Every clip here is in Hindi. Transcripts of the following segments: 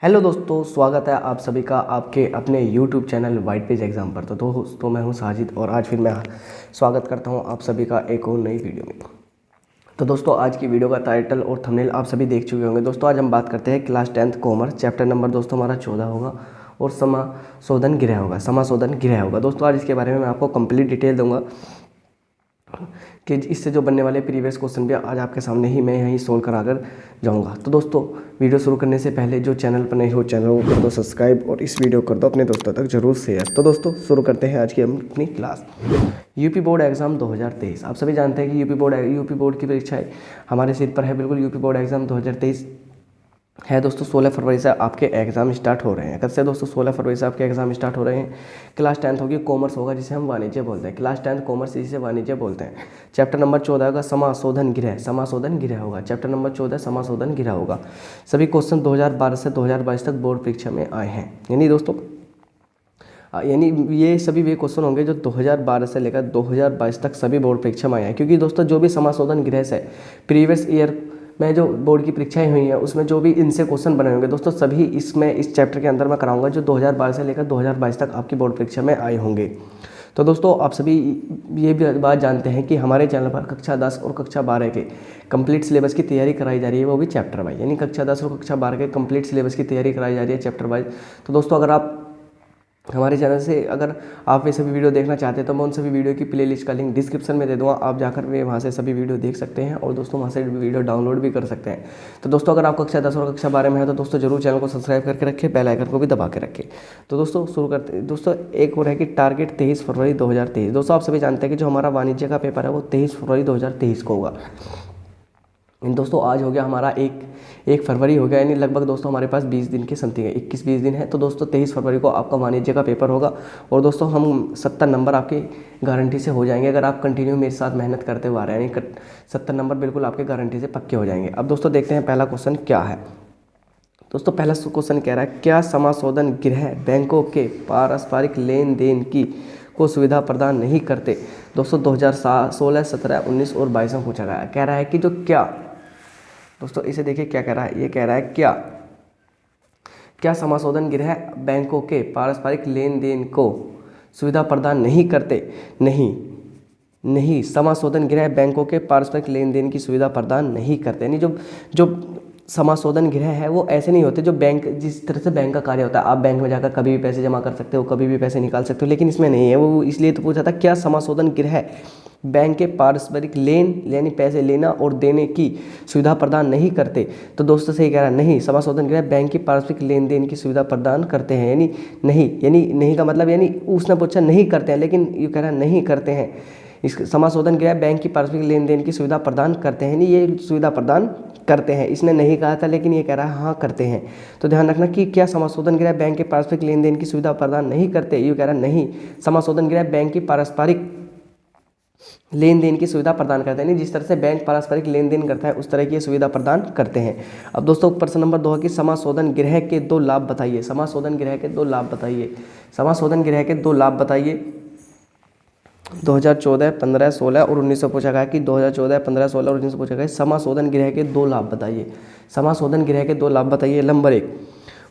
हेलो दोस्तों, स्वागत है आप सभी का आपके अपने YouTube channel white page exam पर। तो दोस्तों मैं हूं साजिद और आज फिर मैं स्वागत करता हूं आप सभी का एक और नई वीडियो में। तो दोस्तों आज की वीडियो का टाइटल और थंबनेल आप सभी देख चुके होंगे। दोस्तों आज हम बात करते हैं class 10th commerce, chapter number दोस्तों हमारा 14 होगा और समाशोधन गृह होगा। दोस्तों आज इसके बारे में मैं आपको कंप्लीट डिटेल दूंगा कि इससे जो बनने वाले प्रीवियस क्वेश्चन भी आज आपके सामने ही मैं यहीं सोल्व करा कर जाऊँगा। तो दोस्तों वीडियो शुरू करने से पहले जो चैनल पर नहीं हो चैनल को कर दो सब्सक्राइब और इस वीडियो को कर दो अपने दोस्तों तक जरूर शेयर। तो दोस्तों शुरू करते हैं आज की अपनी क्लास। UP board exam 2023। आप सभी जानते हैं कि यूपी बोर्ड की परीक्षाएं हमारे सिर पर है। बिल्कुल यूपी बोर्ड एग्जाम 2023 है दोस्तों। 16 फरवरी से आपके एग्ज़ाम स्टार्ट हो रहे हैं। कब से दोस्तों? 16 फरवरी से आपके एग्ज़ाम स्टार्ट हो रहे हैं। क्लास 10th होगी, कॉमर्स होगा जिसे हम वाणिज्य बोलते हैं। क्लास 10th कॉमर्स जिसे वाणिज्य बोलते हैं। चैप्टर नंबर 14 होगा समाशोधन गृह होगा। चैप्टर नंबर 14 समाशोधन गृह होगा। सभी क्वेश्चन 2012 से 2022 तक बोर्ड परीक्षा में आए हैं। यानी दोस्तों ये सभी वे क्वेश्चन होंगे जो 2012 से लेकर 2022 तक सभी बोर्ड परीक्षा में आए हैं। क्योंकि दोस्तों जो भी समाशोधन गृह से प्रीवियस ईयर में जो बोर्ड की परीक्षाएं हुई हैं उसमें जो भी इनसे क्वेश्चन बने होंगे दोस्तों सभी इसमें इस चैप्टर के अंदर मैं कराऊंगा जो 2012 से लेकर 2022 तक आपकी बोर्ड परीक्षा में आए होंगे। तो दोस्तों आप सभी ये भी बात जानते हैं कि हमारे चैनल पर कक्षा 10 और कक्षा 12 के कंप्लीट सिलेबस की तैयारी कराई जा रही है, वो भी चैप्टर वाइज। यानी कक्षा 10 और कक्षा 12 के कंप्लीट सिलेबस की तैयारी कराई जा रही है चैप्टर वाइज। तो दोस्तों अगर आप हमारे चैनल से अगर आप ये सभी वीडियो देखना चाहते हैं तो मैं उन सभी वीडियो की प्लेलिस्ट का लिंक डिस्क्रिप्शन में दे दूँगा। आप जाकर वे वहाँ से सभी वीडियो देख सकते हैं और दोस्तों वहाँ से वीडियो डाउनलोड भी कर सकते हैं। तो दोस्तों अगर आप कक्षा 10 और कक्षा 12 में है तो दोस्तों जरूर चैनल को सब्सक्राइब करके रखें, बेल आइकन को भी दबा के रखें। तो दोस्तों शुरू करते हैं। दोस्तों एक और है कि टारगेट 23 फरवरी 2023। दोस्तों आप सभी जानते हैं कि जो हमारा वाणिज्य का पेपर है वो 23 फरवरी 2023 को होगा। दोस्तों आज हो गया हमारा एक फरवरी हो गया, यानी लगभग दोस्तों हमारे पास 20 दिन के समथिंग है, 21-20 दिन है। तो दोस्तों 23 फरवरी को आपका वाणिज्य का पेपर होगा और दोस्तों हम 70 नंबर आपके गारंटी से हो जाएंगे अगर आप कंटिन्यू मेरे साथ मेहनत करते हुए आ रहे हैं। यानी 70 नंबर बिल्कुल आपके गारंटी से पक्के हो जाएंगे। अब दोस्तों देखते हैं पहला क्वेश्चन क्या है। दोस्तों पहला क्वेश्चन कह रहा है क्या समाशोधन गृह बैंकों के पारस्परिक लेन देन की को सुविधा प्रदान नहीं करते। दोस्तों 2016, 17, 19 और 22 में पूछा गया। कह रहा है कि जो क्या, दोस्तों इसे देखिए क्या कह रहा है। ये कह रहा है क्या समाशोधन गृह बैंकों के पारस्परिक लेन देन को सुविधा प्रदान नहीं करते। नहीं समाशोधन गृह बैंकों के पारस्परिक लेन देन की सुविधा प्रदान नहीं करते। यानी जो समाशोधन गृह है वो ऐसे नहीं होते जो बैंक, जिस तरह से बैंक का कार्य होता है आप बैंक में जाकर कभी भी पैसे जमा कर सकते हो, कभी भी पैसे निकाल सकते हो, लेकिन इसमें नहीं है। वो इसलिए तो पूछा था क्या समाशोधन गृह बैंक के पारस्परिक लेन यानी पैसे लेना और देने की सुविधा प्रदान नहीं करते। तो दोस्तों से कह रहा है नहीं, समाशोधन गृह बैंक की पारस्परिक लेन देन की सुविधा प्रदान करते हैं। यानी नहीं का मतलब यानी उसने पूछा नहीं करते हैं, लेकिन ये कह रहा है नहीं करते हैं। इस समाशोधन गृह बैंक की पारस्परिक लेन देन की सुविधा प्रदान करते हैं, नहीं ये सुविधा प्रदान करते हैं। इसने नहीं कहा था लेकिन ये कह रहा है हाँ करते हैं। तो ध्यान रखना कि क्या समाशोधन गृह बैंक के पारस्परिक लेन देन की सुविधा प्रदान नहीं करते। ये कह रहा है नहीं, समाशोधन गृह बैंक की पारस्परिक लेन देन की सुविधा प्रदान करते हैं। नहीं जिस तरह से बैंक पारस्परिक लेन देन करता है उस तरह की सुविधा प्रदान करते हैं। अब दोस्तों प्रश्न नंबर 2 है कि समाशोधन गृह के 2 लाभ बताइए। समाशोधन गृह के 2 लाभ बताइए। समाशोधन गृह के 2 लाभ बताइए। 2014, 15, 16 और 19 से पूछा गया कि 2014, 15, 16 और 19 से पूछा गया समाशोधन गृह के 2 लाभ बताइए। समाशोधन गृह के 2 लाभ बताइए। नंबर 1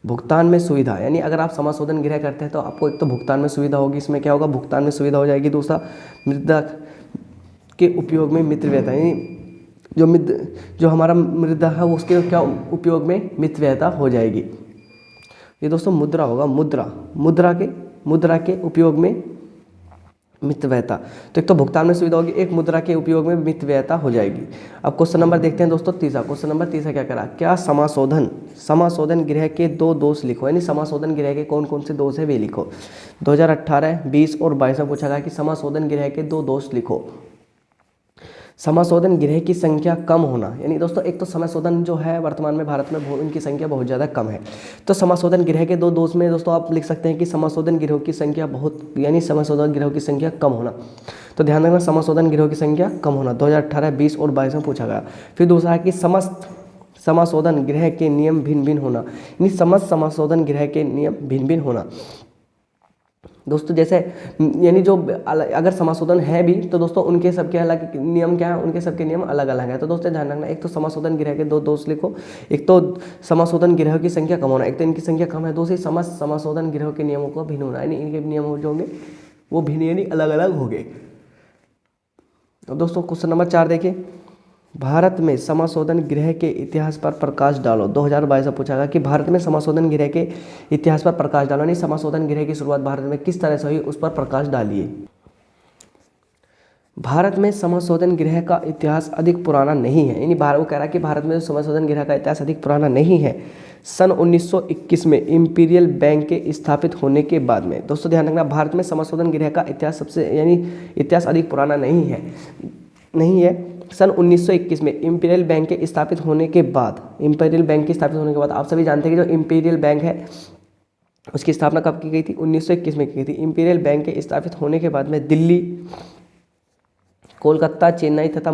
भुगतान में सुविधा। यानी अगर आप समाशोधन गृह करते हैं तो आपको एक तो भुगतान में सुविधा होगी। इसमें क्या होगा, भुगतान में सुविधा हो जाएगी। दूसरा मृदा के उपयोग में मितव्ययता, यानी जो हमारा मृदा है उसके क्या उपयोग में मितव्ययता हो जाएगी। ये दोस्तों मुद्रा होगा, मुद्रा के उपयोग में मितव्ययता। तो एक तो भुगतान में सुविधा होगी, एक मुद्रा के उपयोग में मितव्ययता हो जाएगी। अब क्वेश्चन नंबर देखते हैं दोस्तों तीसरा। क्वेश्चन नंबर तीसरा क्या करा, क्या समाशोधन गृह के 2 दोष लिखो। यानी समाशोधन गृह के कौन कौन से दोष है वे लिखो। 2018, 20 और 22 में पूछा गया कि समाशोधन गृह के 2 दोष लिखो। समाशोधन गृह की संख्या कम होना। यानी दोस्तों एक तो समाशोधन जो है वर्तमान में भारत में इनकी संख्या बहुत ज़्यादा कम है। तो समाशोधन गृह के 2 दोष में दोस्तों आप लिख सकते हैं कि समाशोधन गृहों की संख्या समाशोधन गृहों की संख्या कम होना। तो ध्यान रखना समाशोधन गृहों की संख्या कम होना 2018, 20 और 22 में पूछा गया। फिर दूसरा है कि समस्त समाशोधन गृह के नियम भिन्न भिन्न होना। यानी समस्त समाशोधन गृह के नियम भिन्न भिन्न होना। दोस्तों जैसे यानी जो अगर समाशोधन है भी तो दोस्तों उनके सबके अलग नियम क्या है, उनके सबके नियम अलग अलग है। तो दोस्तों ध्यान रखना, एक तो समाशोधन गृह के दो दोष लिखो, एक तो समाशोधन गृह की संख्या कम होना, एक तो इनकी संख्या कम है, दूसरी समाशोधन गृह के नियमों को भिन्न होना, यानी इनके नियम जो होंगे वो भिन्न यानी अलग अलग होंगे। तो दोस्तों क्वेश्चन नंबर 4 देखिए, भारत में समाशोधन गृह के इतिहास पर प्रकाश डालो। 2022 में पूछा गया कि भारत में समाशोधन गृह के इतिहास पर प्रकाश डालो, यानी समाशोधन गृह की शुरुआत भारत में किस तरह से हुई उस पर प्रकाश डालिए। भारत में समाशोधन गृह का इतिहास अधिक पुराना नहीं है, यानी वो कह रहा है कि भारत में समाशोधन गृह का इतिहास अधिक पुराना नहीं है। सन 1921 में इंपीरियल बैंक के स्थापित होने के बाद में, दोस्तों ध्यान रखना, भारत में समाशोधन गृह का इतिहास यानी इतिहास अधिक पुराना नहीं है। सन 1921 में इंपीरियल बैंक के स्थापित होने के बाद, आप सभी जानते हैं कि जो इंपीरियल बैंक है उसकी स्थापना कब की गई थी, 1921 में की गई थी। इंपीरियल बैंक के स्थापित होने के बाद में दिल्ली, कोलकाता, चेन्नई तथा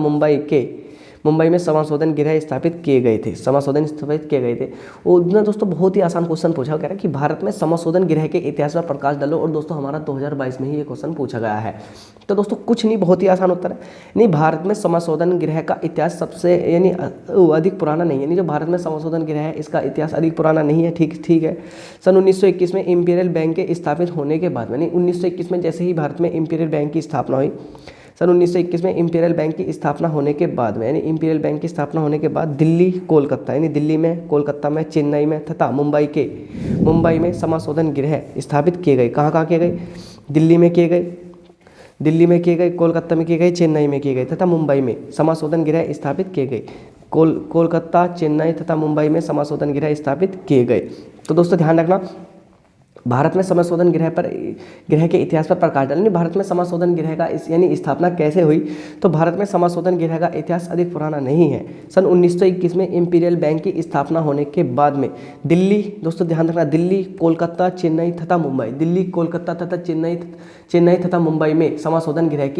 मुंबई में समाशोधन गृह स्थापित किए गए थे। और ना दोस्तों बहुत ही आसान क्वेश्चन पूछा गया है कि भारत में समाशोधन गृह के इतिहास पर प्रकाश डालो, और दोस्तों हमारा 2022 में ही ये क्वेश्चन पूछा गया है। तो दोस्तों कुछ नहीं, बहुत ही आसान उत्तर है। नहीं, भारत में समाशोधन गृह का इतिहास सबसे यानी अधिक पुराना नहीं है, यानी जो भारत में समाशोधन गृह है इसका इतिहास अधिक पुराना नहीं है। ठीक है। सन 1921 में इंपीरियल बैंक के स्थापित होने के बाद, यानी 1921 में जैसे ही भारत में इंपीरियल बैंक की स्थापना हुई, सन 1921 में इंपीरियल बैंक की स्थापना होने के बाद में, यानी इंपीरियल बैंक की स्थापना होने के बाद दिल्ली, कोलकाता, यानी दिल्ली में, कोलकाता में, चेन्नई में तथा मुंबई में समाशोधन गृह स्थापित किए गए। कहाँ किए गए? दिल्ली में किए गए, कोलकाता में किए गए, चेन्नई में किए गए तथा मुंबई में समाशोधन गृह स्थापित किए गए। कोलकाता, चेन्नई तथा मुंबई में समाशोधन गृह स्थापित किए गए। तो दोस्तों ध्यान रखना, भारत में समाशोधन गृह के इतिहास पर प्रकाश डालने, भारत में समाशोधन गृह का यानी स्थापना कैसे हुई, तो भारत में समाशोधन गृह का इतिहास अधिक पुराना नहीं है। सन 1921 में इंपीरियल बैंक की स्थापना होने के बाद में दिल्ली, दोस्तों ध्यान रखना, दिल्ली, कोलकाता, चेन्नई तथा मुंबई, दिल्ली, कोलकाता तथा चेन्नई तथा मुंबई में समाशोधन गृह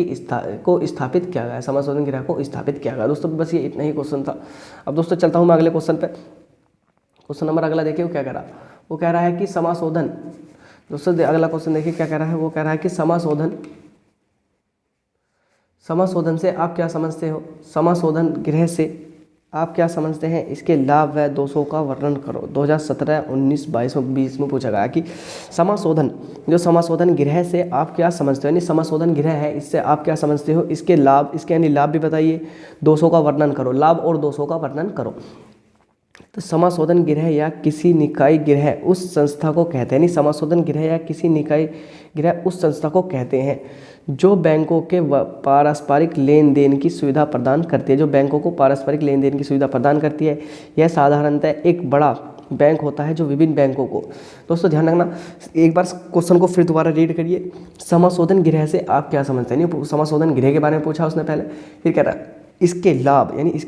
को स्थापित किया गया। दोस्तों बस ये इतना ही क्वेश्चन था। अब दोस्तों चलता हूँ मैं अगले क्वेश्चन पे। क्वेश्चन नंबर अगला देखिए, वो क्या कह रहा, वो कह रहा है कि समाशोधन, दोस्तों अगला क्वेश्चन देखिए क्या कह रहा है, वो कह रहा है कि समाशोधन से आप क्या समझते हो, समाशोधन गृह से आप क्या समझते हैं, इसके लाभ व दोषों का वर्णन करो। 2017, 19, 22 में 20 में पूछा गया कि समाशोधन गृह से आप क्या समझते हो, यानी समाशोधन गृह है इससे आप क्या समझते हो, इसके यानी लाभ भी बताइए, दोषों का वर्णन करो, लाभ और दोषों का वर्णन करो। तो समाशोधन गृह या किसी निकाय गृह उस संस्था को कहते हैं, यानी समाशोधन गृह या किसी निकाय गृह उस संस्था को कहते हैं जो बैंकों के पारस्परिक लेन देन की सुविधा प्रदान करती है, यह साधारणतः एक बड़ा बैंक होता है जो विभिन्न बैंकों को, दोस्तों ध्यान रखना, एक बार क्वेश्चन को फिर दोबारा रीड करिए, समाशोधन गृह से आप क्या समझते हैं, यानी समाशोधन गृह के बारे में पूछा उसने पहले, फिर कह रहा है इसके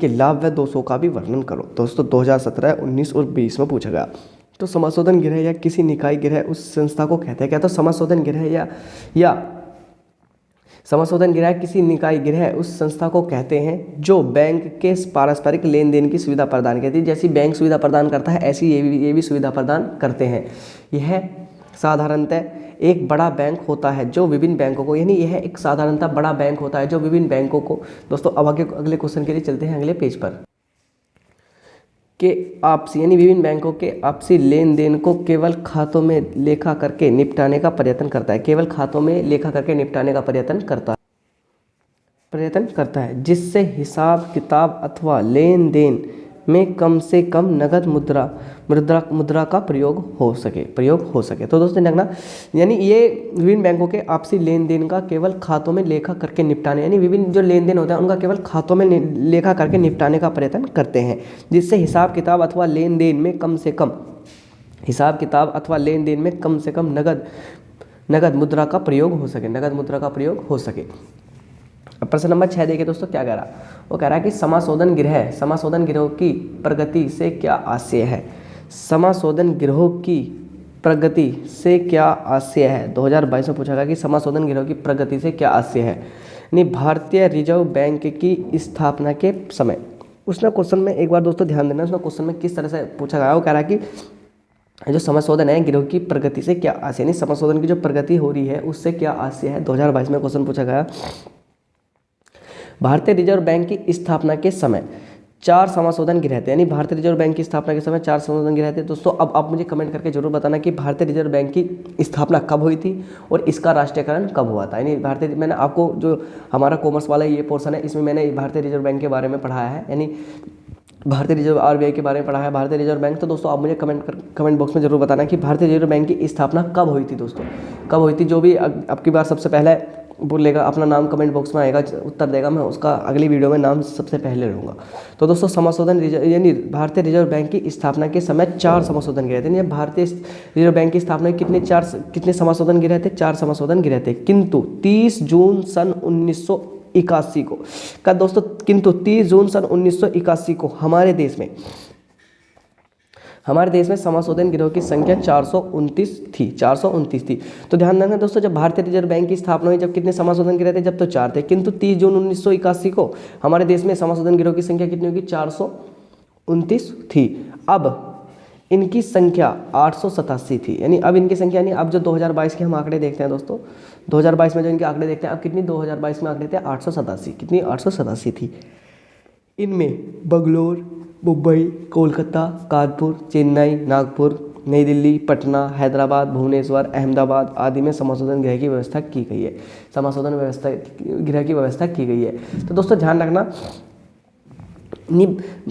लाभ व दोषों का भी वर्णन करो। दोस्तों 2017, 19 और 20 में पूछा गया। तो समाशोधन गृह या किसी निकाय गृह उस संस्था को कहते हैं क्या, तो समाशोधन गृह या समाशोधन गृह किसी निकाय गृह उस संस्था को कहते हैं जो बैंक के पारस्परिक लेन देन की सुविधा प्रदान करती है। जैसी बैंक सुविधा प्रदान करता है ऐसी ये भी सुविधा प्रदान करते हैं। यह साधारणतः एक बड़ा बैंक होता है जो विभिन्न बैंकों को, यानी यह एक साधारणतः बड़ा बैंक होता है जो विभिन्न बैंकों को, दोस्तों अब अगले क्वेश्चन के लिए चलते हैं अगले पेज पर, के आपसी यानी विभिन्न बैंकों के आपसी लेन देन को केवल खातों में लेखा करके निपटाने का प्रयत्न करता है, जिससे हिसाब किताब अथवा लेन देन में कम से कम नगद मुद्रा का प्रयोग हो सके। तो दोस्तों देखना, यानी ये विभिन्न बैंकों के आपसी लेन देन का केवल खातों में लेखा करके निपटाने, यानी विभिन्न जो लेन देन होता है उनका केवल खातों में लेखा करके निपटाने का प्रयत्न करते हैं, जिससे हिसाब किताब अथवा लेन देन में कम से कम नगद मुद्रा का प्रयोग हो सके। अब प्रश्न नंबर 6 देखिए दोस्तों क्या कह रहा, वो कह रहा है कि समाशोधन गृह की प्रगति से क्या आशय है, समाशोधन गृह की प्रगति से क्या आशय है। 2022 में पूछा गया कि समाशोधन गृह की प्रगति से क्या आशय है, यानी भारतीय रिजर्व बैंक की स्थापना के समय, उसने क्वेश्चन में एक बार दोस्तों ध्यान देना, उसने क्वेश्चन में किस तरह से पूछा गया, वो कह रहा है कि जो समाशोधन है गिरोह की प्रगति से क्या आशय, यानी समाशोधन की जो प्रगति हो रही है उससे क्या आशय है। 2022 में क्वेश्चन पूछा गया। भारतीय रिजर्व बैंक की स्थापना के समय 4 समाशोधन गृह थे, यानी भारतीय रिजर्व बैंक की स्थापना के समय 4 समाशोधन गृह थे। दोस्तों अब आप मुझे कमेंट करके जरूर बताना कि भारतीय रिजर्व बैंक की स्थापना कब हुई थी और इसका राष्ट्रीयकरण कब हुआ था। यानी मैंने आपको जो हमारा कॉमर्स वाला ये पोर्शन है इसमें मैंने भारतीय रिजर्व बैंक के बारे में पढ़ाया है, यानी भारतीय रिजर्व आरबीआई के बारे में पढ़ा है, भारतीय रिजर्व बैंक। तो दोस्तों आप मुझे कमेंट बॉक्स में जरूर बताना कि भारतीय रिजर्व बैंक की स्थापना कब हुई थी। दोस्तों कब हुई थी, जो भी अब की बार सबसे पहले बोलेगा अपना नाम कमेंट बॉक्स में आएगा, उत्तर देगा, मैं उसका अगली वीडियो में नाम सबसे पहले लूँगा। तो दोस्तों समाशोधन यानी भारतीय रिजर्व बैंक की स्थापना के समय 4 समाशोधन गिरे थे। भारतीय रिजर्व बैंक की स्थापना कितने समाशोधन गिरे थे, 4 समाशोधन गिरे थे। किंतु 30 जून सन 1981 को दोस्तों, किंतु 30 जून सन 1981 को हमारे देश में समाशोधन गिरोह की संख्या 429 थी। तो ध्यान रखना दोस्तों, जब भारतीय रिजर्व बैंक की स्थापना हुई जब कितने समाशोधन गिरोह थे, जब तो 4 थे। किंतु 30 जून 1981 को हमारे देश में समाशोधन गिरोह की संख्या कितनी होगी, 429 थी। अब इनकी संख्या 887 थी, यानी अब इनकी संख्या, यानी अब जो 2022 के हम आंकड़े देखते हैं दोस्तों, 2022 में जो इनके आंकड़े देखते हैं, अब कितनी 2022 में आंकड़े थे 887, कितनी 887 थी। इनमें बंगलोर, मुंबई, कोलकाता, कानपुर, चेन्नई, नागपुर, नई दिल्ली, पटना, हैदराबाद, भुवनेश्वर, अहमदाबाद आदि में समाशोधन गृह की व्यवस्था की गई है। समाशोधन गृह की व्यवस्था की गई है। तो दोस्तों ध्यान रखना,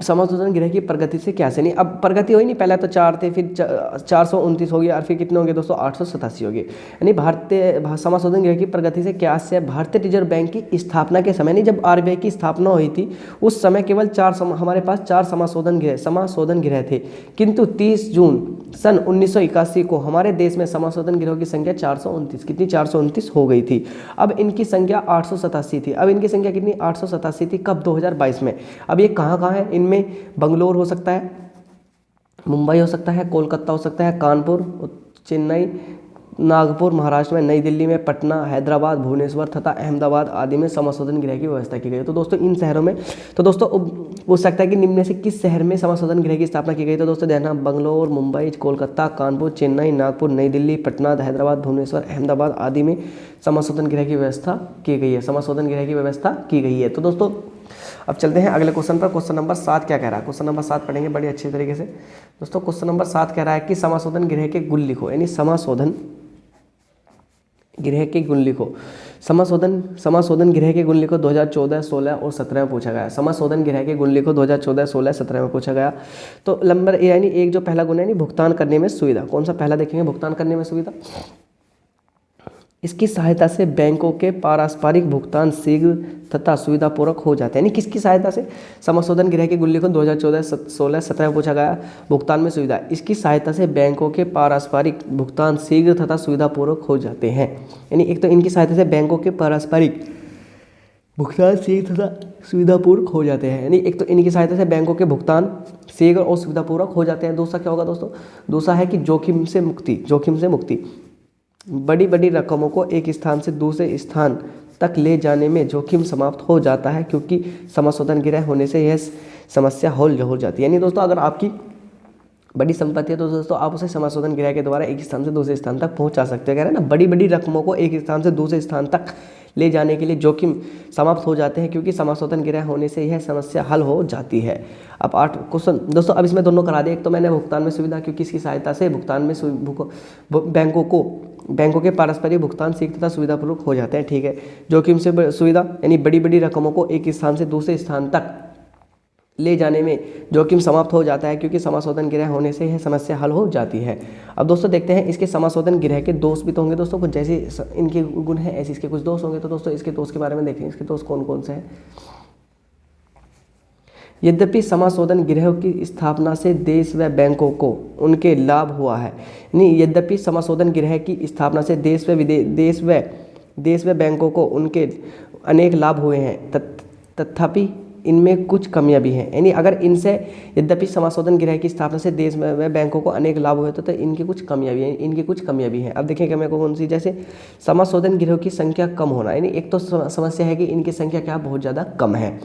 समाशोधन गृह की प्रगति से क्या से, नहीं अब प्रगति हुई नहीं, पहले तो 4 थे, फिर 429 हो गए और फिर कितने हो गए दोस्तों, 887 हो गए। यानी भारतीय समाशोधन गृह की प्रगति से क्या से, भारतीय रिजर्व बैंक की स्थापना के समय, नहीं जब आरबीआई की स्थापना हुई थी उस समय केवल हमारे पास 4 समाशोधन गृह थे। किंतु 30 जून सन 1981 को हमारे देश में समाशोधन गृहों की संख्या 429, कितनी 429 हो गई थी। अब इनकी संख्या 887 थी। अब इनकी संख्या कितनी 887 थी, कब 2022 में। अब ये कहाँ है, इनमें बंगलोर हो सकता है, मुंबई हो सकता है, कोलकाता हो सकता है, कानपुर, चेन्नई, नागपुर महाराष्ट्र में, नई दिल्ली में, पटना, हैदराबाद, भुवनेश्वर तथा अहमदाबाद आदि में समाशोधन गृह की व्यवस्था की गई। तो दोस्तों इन शहरों में, तो दोस्तों पूछ सकता है कि निम्न में से किस शहर में समाशोधन गृह की स्थापना की गई। तो दोस्तों ध्यान, बंगलोर, मुंबई, कोलकाता, कानपुर, चेन्नई, नागपुर, नई दिल्ली, पटना, हैदराबाद, भुवनेश्वर, अहमदाबाद आदि में समाशोधन गृह की व्यवस्था की गई है। समाशोधन गृह की व्यवस्था की गई है। तो दोस्तों अब चलते हैं अगले क्वेश्चन पर। क्वेश्चन नंबर 7 क्या कह रहा है, क्वेश्चन नंबर 7 पढ़ेंगे बड़ी अच्छी तरीके से। दोस्तों क्वेश्चन नंबर 7 कह रहा है कि समाशोधन गृह के गुण लिखो, यानी समाशोधन गृह के गुण लिखो। समाशोधन गृह के गुण लिखो 2014, 16 और 17 में पूछा गया। समाशोधन गृह के गुण लिखो 2014, 16, 17 में पूछा गया। तो नंबर ए यानी एक जो पहला गुण है यानी भुगतान करने में सुविधा, कौन सा पहला देखेंगे, भुगतान करने में सुविधा। इसकी सहायता से बैंकों के पारस्परिक भुगतान शीघ्र तथा सुविधापूर्वक हो जाते हैं। यानी किसकी सहायता से, समाशोधन गृह के गुण लिखो 2014, 16, 17 में पूछा गया। भुगतान में सुविधा, इसकी सहायता से बैंकों के पारस्परिक भुगतान शीघ्र तथा सुविधापूर्वक हो जाते हैं। यानी एक तो इनकी सहायता से बैंकों के पारस्परिक भुगतान शीघ्र तथा सुविधापूर्वक हो जाते हैं। यानी एक तो इनकी सहायता से बैंकों के भुगतान शीघ्र और सुविधापूर्वक हो जाते हैं। दूसरा क्या होगा दोस्तों, दूसरा है कि जोखिम से मुक्ति। बड़ी बड़ी रकमों को एक स्थान से दूसरे स्थान तक ले जाने में जोखिम समाप्त हो जाता है, क्योंकि समाशोधन गृह होने से यह समस्या हल हो जाती है। यानी दोस्तों अगर आपकी बड़ी संपत्ति है तो दोस्तों आप उसे समाशोधन गृह के द्वारा एक स्थान से दूसरे स्थान तक पहुंचा सकते हैं। कह रहे हैं ना, बड़ी बड़ी रकमों को एक स्थान से दूसरे स्थान तक ले जाने के लिए जोखिम समाप्त हो जाते हैं, क्योंकि समाशोधन गृह होने से यह समस्या हल हो जाती है। अब 8 क्वेश्चन दोस्तों, अब इसमें दोनों करा दे। एक तो मैंने भुगतान में सुविधा, क्योंकि इसकी सहायता से भुगतान में बैंकों के पारस्परिक भुगतान शीघ्र तथा सुविधापूर्वक हो जाते हैं। ठीक है। जोखिम से सुविधा, यानी बड़ी बड़ी रकमों को एक स्थान से दूसरे स्थान तक ले जाने में जोखिम समाप्त हो जाता है, क्योंकि समाशोधन गृह होने से यह समस्या हल हो जाती है। अब दोस्तों देखते हैं इसके समाशोधन गृह के दोष भी तो होंगे दोस्तों, कुछ जैसे इनके गुण हैं ऐसे इसके कुछ दोष होंगे। तो दोस्तों इसके दोष के बारे में देखेंगे, इसके दोष कौन कौन से हैं। यद्यपि समाशोधन गृह की स्थापना से देश व बैंकों को उनके लाभ हुआ है, यानी यद्यपि समाशोधन गृह की स्थापना से देश व बैंकों को उनके अनेक लाभ हुए हैं, तथापि इनमें कुछ कमियां भी हैं। यानी अगर इनसे, यद्यपि समाशोधन गृह की स्थापना से देश में बैंकों को अनेक लाभ हुए तो इनकी कुछ कमियां भी हैं। अब देखिए कमियां कौन सी, जैसे समाशोधन गृह की संख्या कम होना, यानी एक तो समस्या है कि इनकी संख्या क्या बहुत ज़्यादा कम है।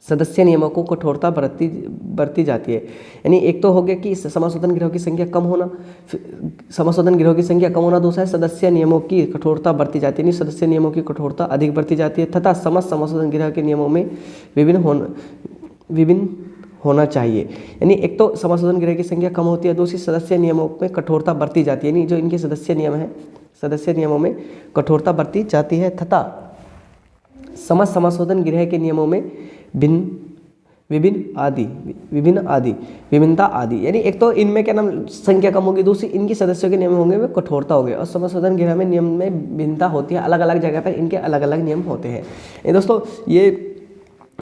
सदस्य नियमों को कठोरता बरती जाती है। यानी एक तो हो गया कि समाशोधन गिरोह की संख्या कम होना, समाशोधन गिरोह की संख्या कम होना। दूसरा है सदस्य नियमों की कठोरता बरती जाती है, यानी सदस्य नियमों की कठोरता अधिक बरती जाती है। तथा समस्त समाशोधन गिरोह के नियमों में विभिन्न होना चाहिए। यानी एक तो समाशोधन गिरोह की संख्या कम होती है, दूसरी सदस्य नियमों में कठोरता बरती जाती है, यानी जो इनके सदस्य नियम हैं, सदस्य नियमों में कठोरता बरती जाती है। तथा समस्त समाशोधन गृह के नियमों में विभिन्नता आदि। यानी एक तो इनमें क्या नाम संख्या कम होगी, दूसरी इनकी सदस्यों के नियम होंगे वे कठोरता हो गए। और समाशोधन गृह में नियम में भिन्नता होती है, अलग अलग जगह पर इनके अलग अलग नियम होते हैं। ये दोस्तों ये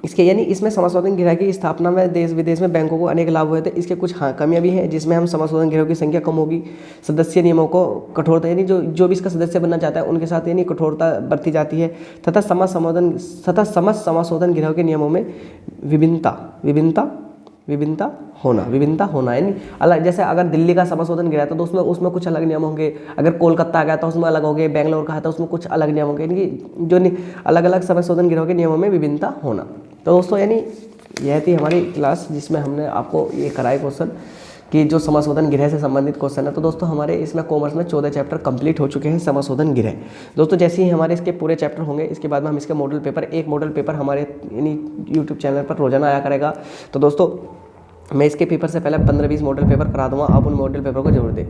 इसके यानी इसमें समाशोधन गृह की स्थापना में देश विदेश में बैंकों को अनेक लाभ हुए थे। इसके कुछ कमियां भी हैं, जिसमें हम समाशोधन गृह की संख्या कम होगी, सदस्य नियमों को कठोरता यानी जो भी इसका सदस्य बनना चाहता है उनके साथ यानी कठोरता बरती जाती है। तथा समस्त समाशोधन गृह के नियमों में विभिन्नता होना यानी अलग। जैसे अगर दिल्ली का समाशोधन गृह था तो उसमें कुछ अलग नियम होंगे, अगर कोलकाता गया तो उसमें अलग होंगे, बेंगलोर का है तो उसमें कुछ अलग नियम होंगे, यानी जो अलग अलग समाशोधन गृह के नियमों में विभिन्नता होना। तो दोस्तों यानी यह थी हमारी क्लास जिसमें हमने आपको ये कराए क्वेश्चन कि जो समाशोधन गृह से संबंधित क्वेश्चन है। तो दोस्तों हमारे इसमें कॉमर्स में 14 चैप्टर कंप्लीट हो चुके हैं समाशोधन गृह। दोस्तों जैसे ही हमारे इसके पूरे चैप्टर होंगे, इसके बाद में हम इसके मॉडल पेपर, एक मॉडल पेपर हमारे यानी यूट्यूब चैनल पर रोजाना आया करेगा। तो दोस्तों मैं इसके पेपर से पहले 15-20 मॉडल पेपर करा दूंगा, आप उन मॉडल पेपर को जरूर दें।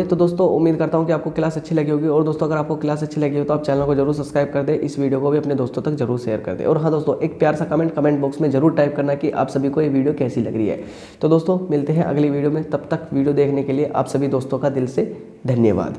तो दोस्तों उम्मीद करता हूं कि आपको क्लास अच्छी लगी होगी। और दोस्तों अगर आपको क्लास अच्छी लगी हो तो आप चैनल को जरूर सब्सक्राइब कर दें, इस वीडियो को भी अपने दोस्तों तक जरूर शेयर कर दें। और हाँ दोस्तों, एक प्यार सा कमेंट बॉक्स में जरूर टाइप करना कि आप सभी को ये वीडियो कैसी लग रही है। तो दोस्तों मिलते हैं अगली वीडियो में, तब तक वीडियो देखने के लिए आप सभी दोस्तों का दिल से धन्यवाद।